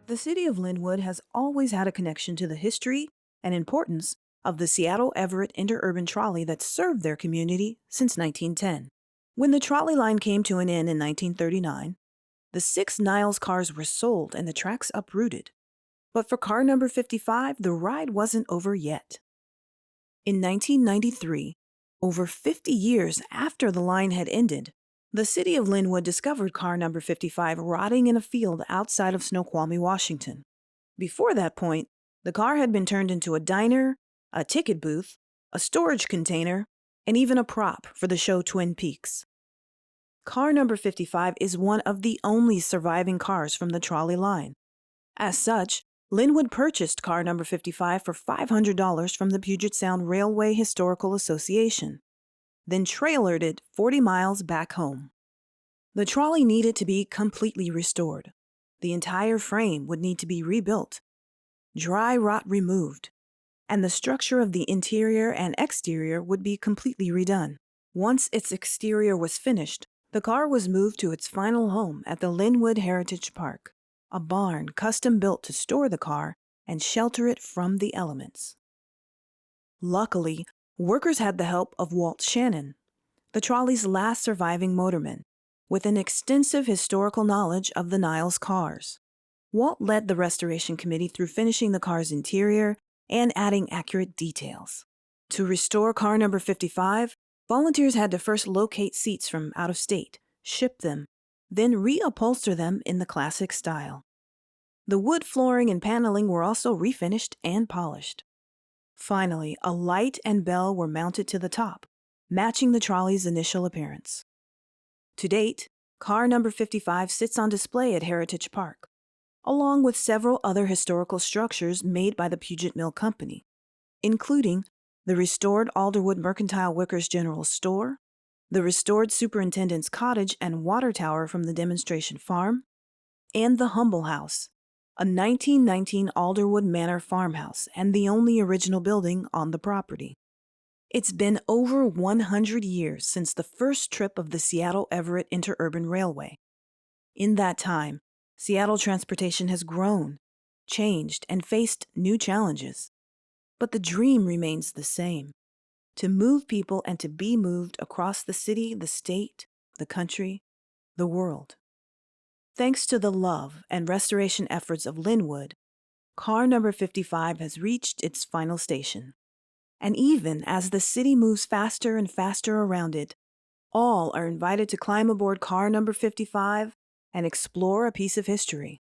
The city of Linwood has always had a connection to the history and importance of the Seattle Everett Interurban Trolley that served their community since 1910. When the trolley line came to an end in 1939, the 6 Niles cars were sold and the tracks uprooted. But for car number 55, the ride wasn't over yet. In 1993, over 50 years after the line had ended, the city of Linwood discovered car number 55 rotting in a field outside of Snoqualmie, Washington. Before that point, the car had been turned into a diner, a ticket booth, a storage container, and even a prop for the show Twin Peaks. Car number 55 is one of the only surviving cars from the trolley line. As such, Linwood purchased car number 55 for $500 from the Puget Sound Railway Historical Association, then trailered it 40 miles back home. The trolley needed to be completely restored. The entire frame would need to be rebuilt, dry rot removed, and the structure of the interior and exterior would be completely redone. Once its exterior was finished, the car was moved to its final home at the Linwood Heritage Park, a barn custom built to store the car and shelter it from the elements. Luckily, workers had the help of Walt Shannon, the trolley's last surviving motorman, with an extensive historical knowledge of the Niles cars. Walt led the restoration committee through finishing the car's interior and adding accurate details. To restore car number 55, volunteers had to first locate seats from out of state, ship them, then reupholster them in the classic style. The wood flooring and paneling were also refinished and polished. Finally, a light and bell were mounted to the top, matching the trolley's initial appearance. To date, car number 55 sits on display at Heritage Park, along with several other historical structures made by the Puget Mill Company, including the restored Alderwood Mercantile Workers General Store, the restored Superintendent's Cottage and Water Tower from the Demonstration Farm, and the Humble House, a 1919 Alderwood Manor farmhouse and the only original building on the property. It's been over 100 years since the first trip of the Seattle-Everett Interurban Railway. In that time, Seattle transportation has grown, changed, and faced new challenges. But the dream remains the same: to move people and to be moved across the city, the state, the country, the world. Thanks to the love and restoration efforts of Linwood, car number 55 has reached its final station. And even as the city moves faster and faster around it, all are invited to climb aboard car number 55 and explore a piece of history.